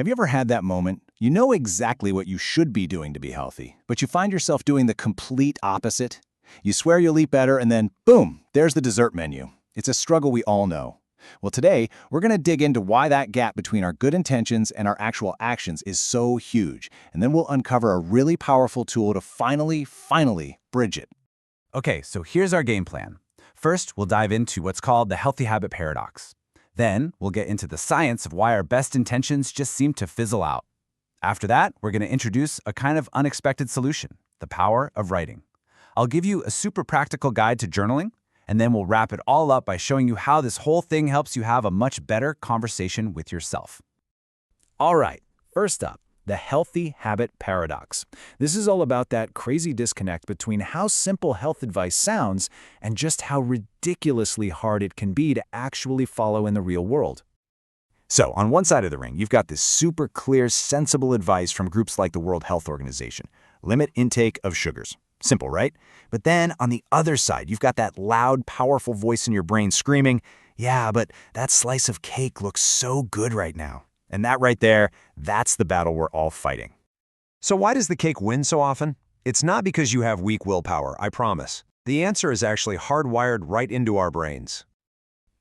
Have you ever had that moment? You know exactly what you should be doing to be healthy, but you find yourself doing the complete opposite? You swear you'll eat better and then, boom, there's the dessert menu. It's a struggle we all know. Well, today, we're going to dig into why that gap between our good intentions and our actual actions is so huge, and then we'll uncover a really powerful tool to finally bridge it. Okay, so here's our game plan. First, we'll dive into what's called the healthy habit paradox. Then, we'll get into the science of why our best intentions just seem to fizzle out. After that, we're going to introduce a kind of unexpected solution, the power of writing. I'll give you a super practical guide to journaling, and then we'll wrap it all up by showing you how this whole thing helps you have a much better conversation with yourself. All right, first up, the healthy habit paradox. This is all about that crazy disconnect between how simple health advice sounds and just how ridiculously hard it can be to actually follow in the real world. So, on one side of the ring, you've got this super clear, sensible advice from groups like the World Health Organization. Limit intake of sugars. Simple, right? But then, on the other side, you've got that loud, powerful voice in your brain screaming, yeah, but that slice of cake looks so good right now. And that right there, that's the battle we're all fighting. So why does the cake win so often? It's not because you have weak willpower, I promise. The answer is actually hardwired right into our brains.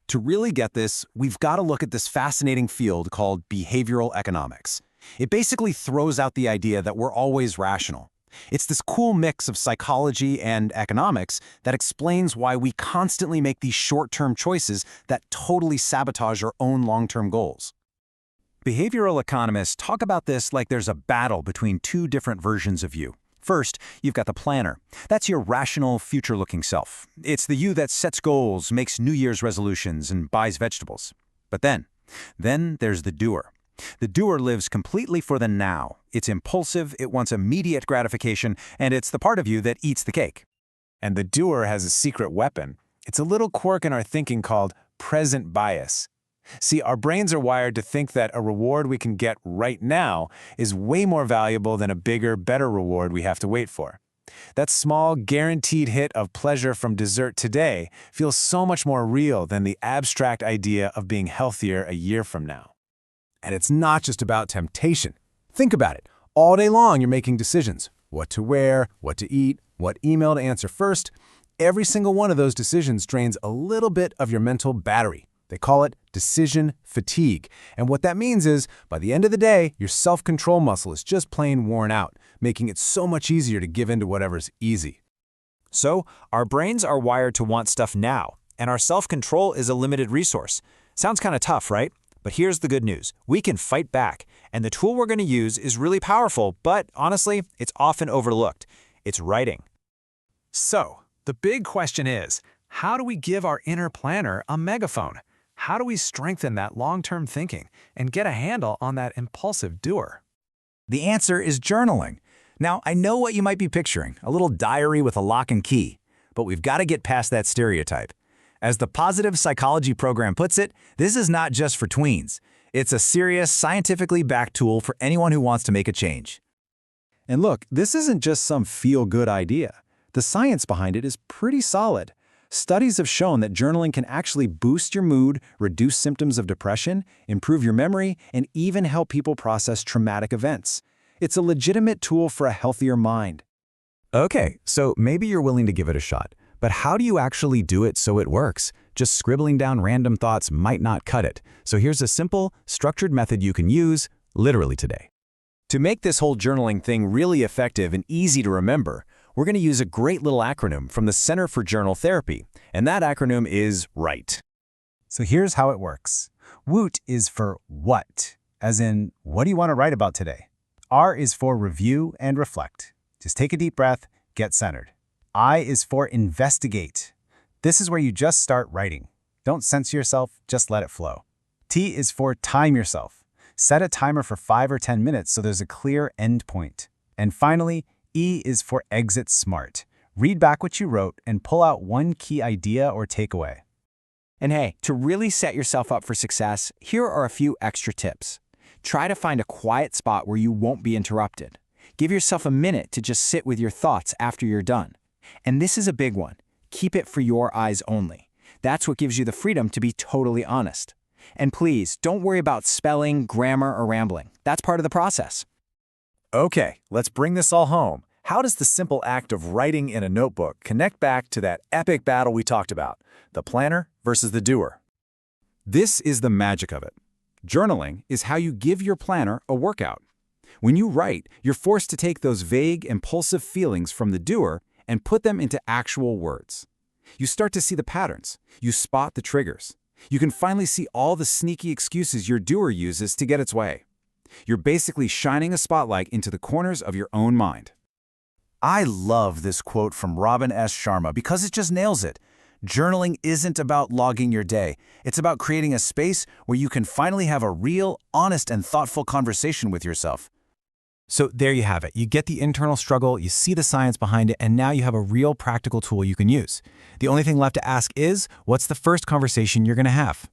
To really get this, we've got to look at this fascinating field called behavioral economics. It basically throws out the idea that we're always rational. It's this cool mix of psychology and economics that explains why we constantly make these short-term choices that totally sabotage our own long-term goals. Behavioral economists talk about this like there's a battle between two different versions of you. First, you've got the planner. That's your rational, future-looking self. It's the you that sets goals, makes New Year's resolutions, and buys vegetables. But then there's the doer. The doer lives completely for the now. It's impulsive, it wants immediate gratification, and it's the part of you that eats the cake. And the doer has a secret weapon. It's a little quirk in our thinking called present bias. See, our brains are wired to think that a reward we can get right now is way more valuable than a bigger, better reward we have to wait for. That small, guaranteed hit of pleasure from dessert today feels so much more real than the abstract idea of being healthier a year from now. And it's not just about temptation. Think about it. All day long, you're making decisions. What to wear, what to eat, what email to answer first. Every single one of those decisions drains a little bit of your mental battery. They call it decision fatigue. And what that means is, by the end of the day, your self-control muscle is just plain worn out, making it so much easier to give in to whatever's easy. So, our brains are wired to want stuff now, and our self-control is a limited resource. Sounds kind of tough, right? But here's the good news. We can fight back, and the tool we're going to use is really powerful, but honestly, it's often overlooked. It's writing. So, the big question is, how do we give our inner planner a megaphone? How do we strengthen that long-term thinking and get a handle on that impulsive doer? The answer is journaling. Now, I know what you might be picturing, a little diary with a lock and key, but we've got to get past that stereotype. As the Positive Psychology program puts it, this is not just for tweens. It's a serious, scientifically backed tool for anyone who wants to make a change. And look, this isn't just some feel-good idea. The science behind it is pretty solid. Studies have shown that journaling can actually boost your mood, reduce symptoms of depression, improve your memory, and even help people process traumatic events. It's a legitimate tool for a healthier mind. Okay, so maybe you're willing to give it a shot, but how do you actually do it so it works? Just scribbling down random thoughts might not cut it. So here's a simple, structured method you can use literally today. To make this whole journaling thing really effective and easy to remember, we're going to use a great little acronym from the Center for Journal Therapy, and that acronym is WRITE. So here's how it works. WOOT is for what, as in, what do you want to write about today? R is for review and reflect. Just take a deep breath, get centered. I is for investigate. This is where you just start writing. Don't censor yourself, just let it flow. T is for time yourself. Set a timer for 5 or 10 minutes so there's a clear end point. And finally, E is for exit smart. Read back what you wrote and pull out one key idea or takeaway. And hey, to really set yourself up for success, here are a few extra tips. Try to find a quiet spot where you won't be interrupted. Give yourself a minute to just sit with your thoughts after you're done. And this is a big one. Keep it for your eyes only. That's what gives you the freedom to be totally honest. And please, don't worry about spelling, grammar, or rambling. That's part of the process. Okay, let's bring this all home. How does the simple act of writing in a notebook connect back to that epic battle we talked about, the planner versus the doer? This is the magic of it. Journaling is how you give your planner a workout. When you write, you're forced to take those vague, impulsive feelings from the doer and put them into actual words. You start to see the patterns. You spot the triggers. You can finally see all the sneaky excuses your doer uses to get its way. You're basically shining a spotlight into the corners of your own mind. I love this quote from 𝗏𝗏𝗶𝘀𝗵𝘆 because it just nails it. Journaling isn't about logging your day. It's about creating a space where you can finally have a real, honest, and thoughtful conversation with yourself. So there you have it. You get the internal struggle, you see the science behind it, and now you have a real practical tool you can use. The only thing left to ask is, what's the first conversation you're going to have?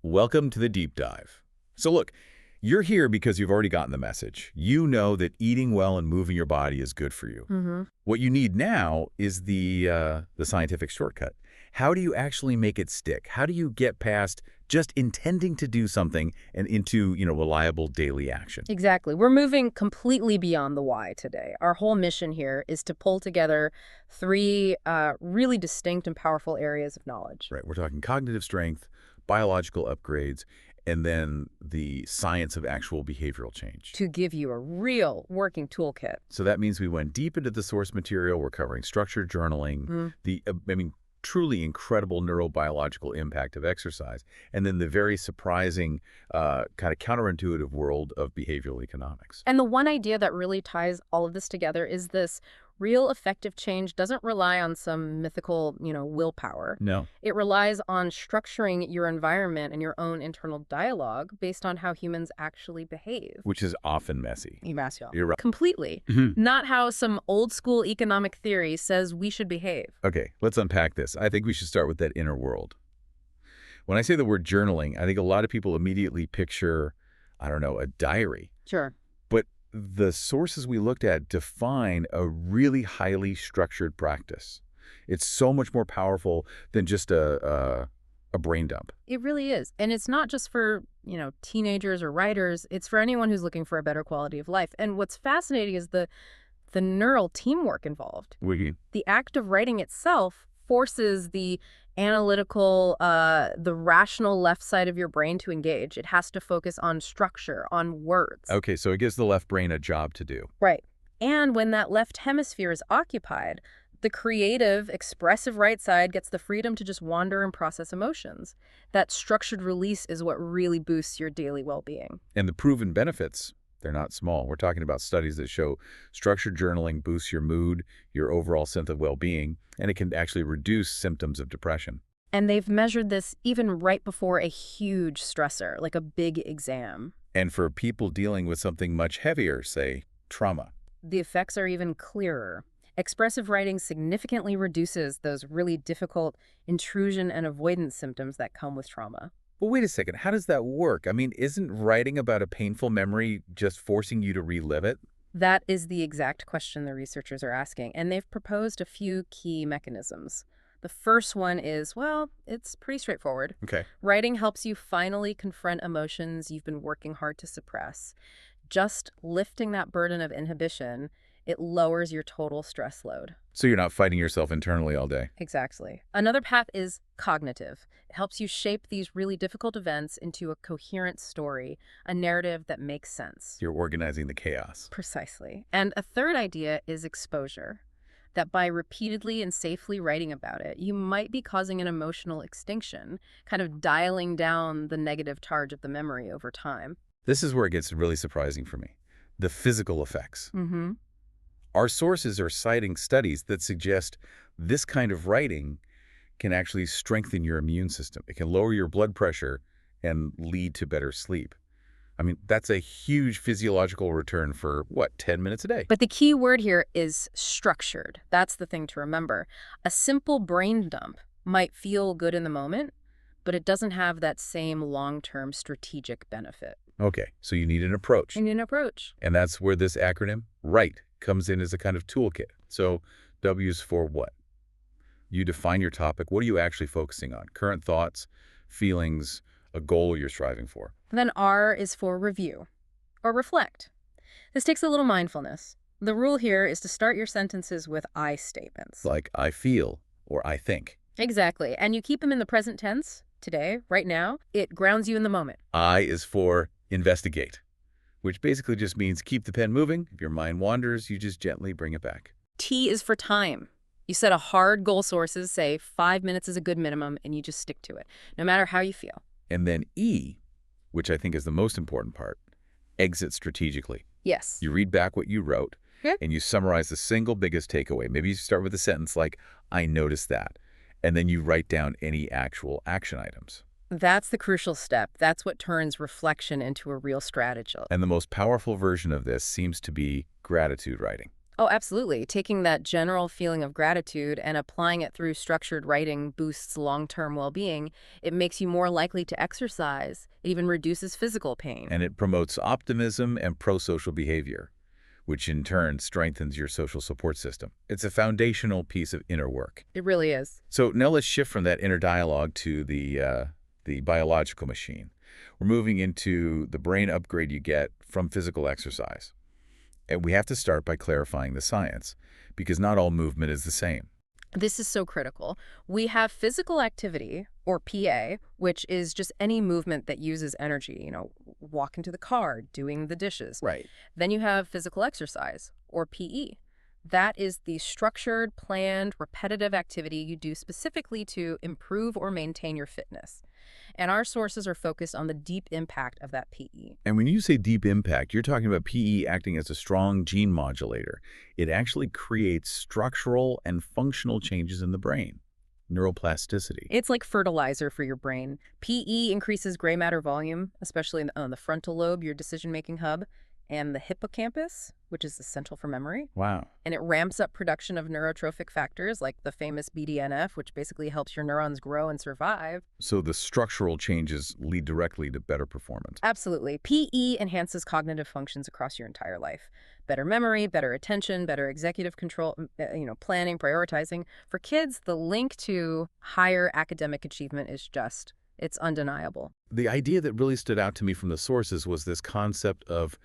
Welcome to the deep dive. So look, you're here because you've already gotten the message. You know that eating well and moving your body is good for you. What you need now is the scientific shortcut. How do you actually make it stick? How do you get past just intending to do something and into, reliable daily action? Exactly. We're moving completely beyond the why today. Our whole mission here is to pull together three really distinct and powerful areas of knowledge. Right. We're talking cognitive strength, biological upgrades, and then the science of actual behavioral change. To give you a real working toolkit. So that means we went deep into the source material. We're covering structured journaling, truly incredible neurobiological impact of exercise, and then the very surprising kind of counterintuitive world of behavioral economics. And the one idea that really ties all of this together is this: real effective change doesn't rely on some mythical, willpower. No. It relies on structuring your environment and your own internal dialogue based on how humans actually behave. Which is often messy. You're right. Completely. Not how some old school economic theory says we should behave. Okay, let's unpack this. I think we should start with that inner world. When I say the word journaling, I think a lot of people immediately picture, a diary. Sure. But the sources we looked at define a really highly structured practice. It's so much more powerful than just a brain dump. It really is. And it's not just for, teenagers or writers. It's for anyone who's looking for a better quality of life. And what's fascinating is the neural teamwork involved. The act of writing itself forces the analytical, the rational left side of your brain to engage. It has to focus on structure, on words. Okay, so it gives the left brain a job to do. Right. And when that left hemisphere is occupied, the creative, expressive right side gets the freedom to just wander and process emotions. That structured release is what really boosts your daily well-being. And the proven benefits, they're not small. We're talking about studies that show structured journaling boosts your mood, your overall sense of well-being, and it can actually reduce symptoms of depression. And they've measured this even right before a huge stressor, like a big exam. And for people dealing with something much heavier, say, trauma. The effects are even clearer. Expressive writing significantly reduces those really difficult intrusion and avoidance symptoms that come with trauma. But wait a second, how does that work? Isn't writing about a painful memory just forcing you to relive it? That is the exact question the researchers are asking, and they've proposed a few key mechanisms. The first one is, it's pretty straightforward. Okay. Writing helps you finally confront emotions you've been working hard to suppress. Just lifting that burden of inhibition, it lowers your total stress load. So you're not fighting yourself internally all day. Exactly. Another path is cognitive. It helps you shape these really difficult events into a coherent story, a narrative that makes sense. You're organizing the chaos. Precisely. And a third idea is exposure. That by repeatedly and safely writing about it, you might be causing an emotional extinction, kind of dialing down the negative charge of the memory over time. This is where it gets really surprising for me. The physical effects. Our sources are citing studies that suggest this kind of writing can actually strengthen your immune system. It can lower your blood pressure and lead to better sleep. That's a huge physiological return for, 10 minutes a day? But the key word here is structured. That's the thing to remember. A simple brain dump might feel good in the moment, but it doesn't have that same long-term strategic benefit. Okay, so you need an approach. You need an approach. And that's where this acronym, WRITE, comes in as a kind of toolkit. So W is for what? You define your topic. What are you actually focusing on? Current thoughts, feelings, a goal you're striving for. Then R is for review or reflect. This takes a little mindfulness. The rule here is to start your sentences with I statements. Like, I feel or I think. Exactly. And you keep them in the present tense, today, right now. It grounds you in the moment. I is for investigate, which basically just means keep the pen moving. If your mind wanders, you just gently bring it back. T is for time. You set a hard goal sources, say 5 minutes is a good minimum, and you just stick to it, no matter how you feel. And then E, which I think is the most important part, exit strategically. Yes. You read back what you wrote, and you summarize the single biggest takeaway. Maybe you start with a sentence like, I noticed that, and then you write down any actual action items. That's the crucial step. That's what turns reflection into a real strategy. And the most powerful version of this seems to be gratitude writing. Oh, absolutely. Taking that general feeling of gratitude and applying it through structured writing boosts long-term well-being. It makes you more likely to exercise. It even reduces physical pain. And it promotes optimism and pro-social behavior, which in turn strengthens your social support system. It's a foundational piece of inner work. It really is. So now let's shift from that inner dialogue to the biological machine. We're moving into the brain upgrade you get from physical exercise. And we have to start by clarifying the science, because not all movement is the same. This is so critical. We have physical activity, or PA, which is just any movement that uses energy, walking to the car, doing the dishes. Right. Then you have physical exercise, or PE. That is the structured, planned, repetitive activity you do specifically to improve or maintain your fitness. And our sources are focused on the deep impact of that PE. And when you say deep impact, you're talking about PE acting as a strong gene modulator. It actually creates structural and functional changes in the brain, neuroplasticity. It's like fertilizer for your brain. PE increases gray matter volume, especially on the frontal lobe, your decision-making hub, and the hippocampus, which is essential for memory. Wow. And it ramps up production of neurotrophic factors like the famous BDNF, which basically helps your neurons grow and survive. So the structural changes lead directly to better performance. Absolutely. PE enhances cognitive functions across your entire life. Better memory, better attention, better executive control, planning, prioritizing. For kids, the link to higher academic achievement is it's undeniable. The idea that really stood out to me from the sources was this concept of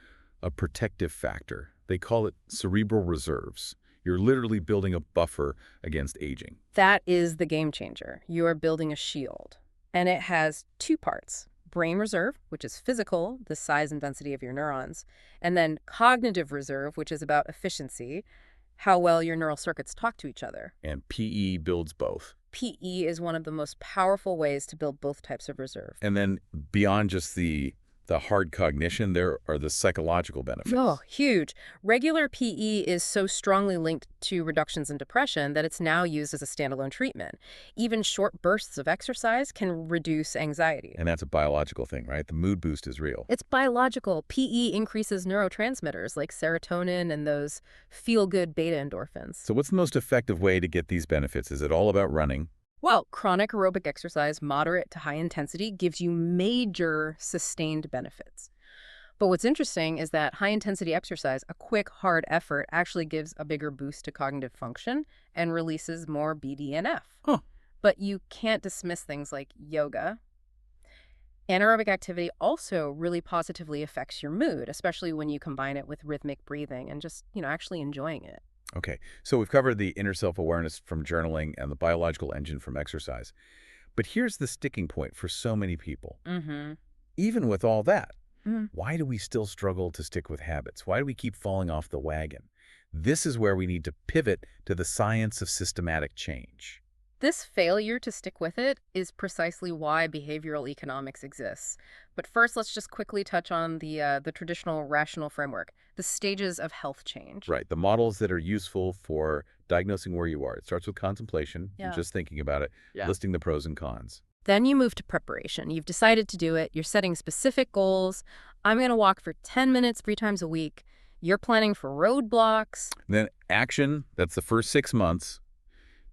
a protective factor. They call it cerebral reserves. You're literally building a buffer against aging. That is the game changer. You are building a shield. And it has two parts. Brain reserve, which is physical, the size and density of your neurons, and then cognitive reserve, which is about efficiency, how well your neural circuits talk to each other. And PE builds both. PE is one of the most powerful ways to build both types of reserve. And then beyond just the hard cognition, there are the psychological benefits. Oh, huge. Regular PE is so strongly linked to reductions in depression that it's now used as a standalone treatment. Even short bursts of exercise can reduce anxiety. And that's a biological thing, right? The mood boost is real. It's biological. PE increases neurotransmitters like serotonin and those feel-good beta endorphins. So what's the most effective way to get these benefits? Is it all about running? Well, chronic aerobic exercise, moderate to high intensity, gives you major sustained benefits. But what's interesting is that high-intensity exercise, a quick, hard effort, actually gives a bigger boost to cognitive function and releases more BDNF. Huh. But you can't dismiss things like yoga. Anaerobic activity also really positively affects your mood, especially when you combine it with rhythmic breathing and just, actually enjoying it. Okay, so we've covered the inner self-awareness from journaling and the biological engine from exercise. But here's the sticking point for so many people. Even with all that, why do we still struggle to stick with habits? Why do we keep falling off the wagon? This is where we need to pivot to the science of systematic change. This failure to stick with it is precisely why behavioral economics exists. But first, let's just quickly touch on the traditional rational framework, the stages of health change. Right, the models that are useful for diagnosing where you are. It starts with contemplation, and just thinking about it, listing the pros and cons. Then you move to preparation. You've decided to do it. You're setting specific goals. I'm going to walk for 10 minutes 3 times a week. You're planning for roadblocks. Then action, that's the first 6 months.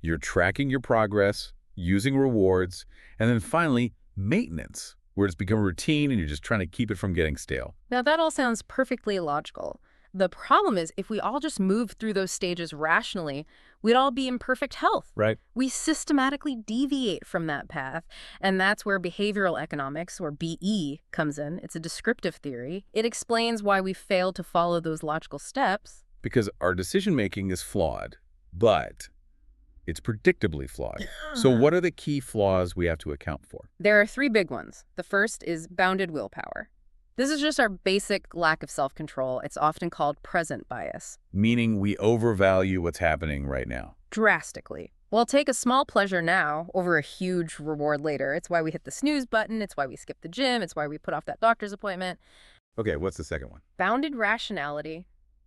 You're tracking your progress, using rewards, and then finally, maintenance, where it's become a routine and you're just trying to keep it from getting stale. Now, that all sounds perfectly logical. The problem is, if we all just moved through those stages rationally, we'd all be in perfect health. Right. We systematically deviate from that path, and that's where behavioral economics, or BE, comes in. It's a descriptive theory. It explains why we fail to follow those logical steps. Because our decision-making is flawed, but it's predictably flawed. So what are the key flaws we have to account for? There are three big ones. The first is bounded willpower. This is just our basic lack of self-control. It's often called present bias. Meaning we overvalue what's happening right now. Drastically. We'll take a small pleasure now over a huge reward later. It's why we hit the snooze button. It's why we skip the gym. It's why we put off that doctor's appointment. Okay, what's the second one? Bounded rationality.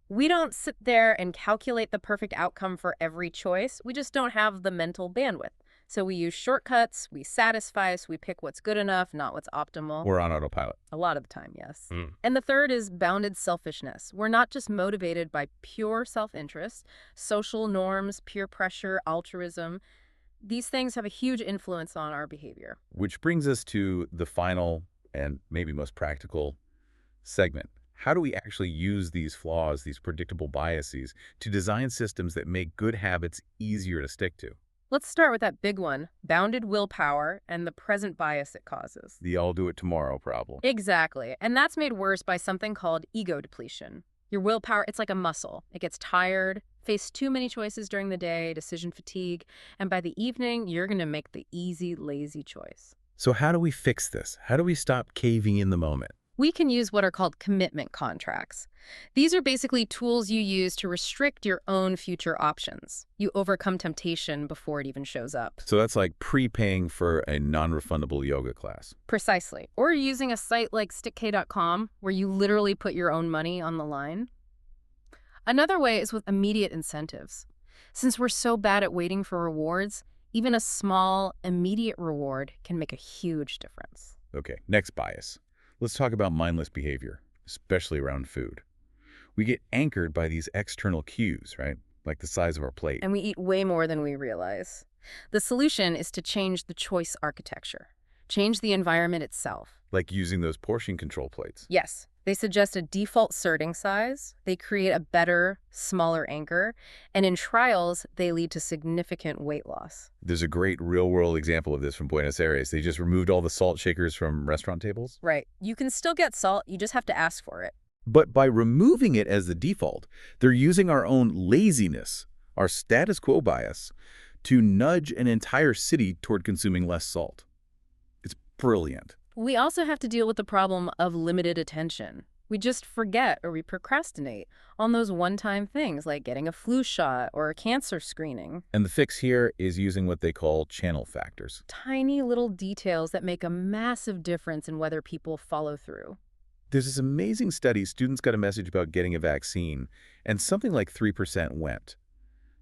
We don't sit there and calculate the perfect outcome for every choice. We just don't have the mental bandwidth. So we use shortcuts, we satisfy, so we pick what's good enough, not what's optimal. We're on autopilot. A lot of the time, yes. And the third is bounded selfishness. We're not just motivated by pure self-interest, social norms, peer pressure, altruism. These things have a huge influence on our behavior. Which brings us to the final and maybe most practical segment. How do we actually use these flaws, these predictable biases, to design systems that make good habits easier to stick to? Let's start with that big one, bounded willpower and the present bias it causes. The I'll do it tomorrow problem. Exactly. And that's made worse by something called ego depletion. Your willpower, it's like a muscle. It gets tired, face too many choices during the day, decision fatigue, and by the evening, you're going to make the easy, lazy choice. So how do we fix this? How do we stop caving in the moment? We can use what are called commitment contracts. These are basically tools you use to restrict your own future options. You overcome temptation before it even shows up. So that's like prepaying for a non-refundable yoga class. Precisely. Or using a site like _𝗏𝗏𝗏𝗏 where you literally put your own money on the line. Another way is with immediate incentives. Since we're so bad at waiting for rewards, even a small, immediate reward can make a huge difference. Okay, next bias. Let's talk about mindless behavior, especially around food. We get anchored by these external cues, right? Like the size of our plate. And we eat way more than we realize. The solution is to change the choice architecture. Change the environment itself. Like using those portion control plates. Yes. They suggest a default serving size. They create a better, smaller anchor. And in trials, they lead to significant weight loss. There's a great real-world example of this from Buenos Aires. They just removed all the salt shakers from restaurant tables. Right. You can still get salt. You just have to ask for it. But by removing it as the default, they're using our own laziness, our status quo bias, to nudge an entire city toward consuming less salt. It's brilliant. We also have to deal with the problem of limited attention. We just forget or we procrastinate on those one-time things like getting a flu shot or a cancer screening. And the fix here is using what they call channel factors. Tiny little details that make a massive difference in whether people follow through. There's this amazing study. Students got a message about getting a vaccine, and something like 3% went.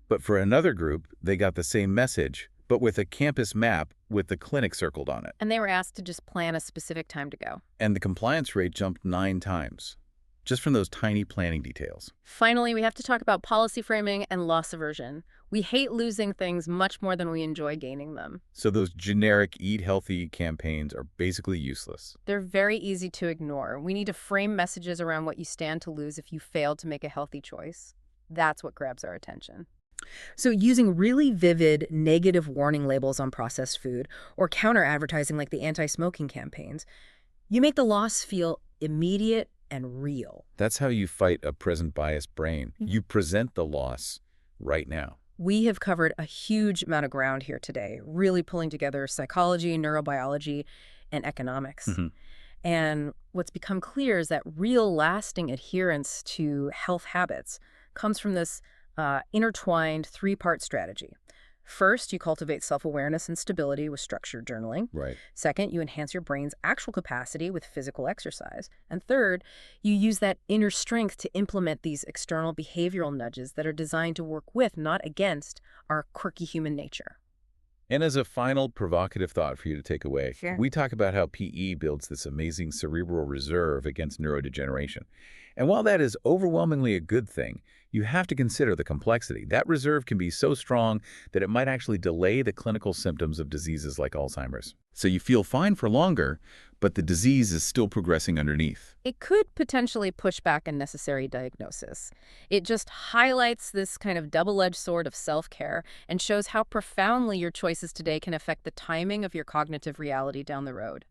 But for another group, they got the same message, but with a campus map with the clinic circled on it. And they were asked to just plan a specific time to go. And the compliance rate jumped 9 times, just from those tiny planning details. Finally, we have to talk about policy framing and loss aversion. We hate losing things much more than we enjoy gaining them. So those generic eat healthy campaigns are basically useless. They're very easy to ignore. We need to frame messages around what you stand to lose if you fail to make a healthy choice. That's what grabs our attention. So using really vivid negative warning labels on processed food or counter-advertising like the anti-smoking campaigns, you make the loss feel immediate and real. That's how you fight a present bias brain. You present the loss right now. We have covered a huge amount of ground here today, really pulling together psychology, neurobiology, and economics. And what's become clear is that real lasting adherence to health habits comes from this intertwined 3-part strategy. First, you cultivate self-awareness and stability with structured journaling. Right. Second, you enhance your brain's actual capacity with physical exercise. And third, you use that inner strength to implement these external behavioral nudges that are designed to work with, not against, our quirky human nature. And as a final provocative thought for you to take away, Sure. we talk about how PE builds this amazing cerebral reserve against neurodegeneration. And while that is overwhelmingly a good thing, you have to consider the complexity. That reserve can be so strong that it might actually delay the clinical symptoms of diseases like Alzheimer's. So you feel fine for longer, but the disease is still progressing underneath. It could potentially push back a necessary diagnosis. It just highlights this kind of double-edged sword of self-care and shows how profoundly your choices today can affect the timing of your cognitive reality down the road.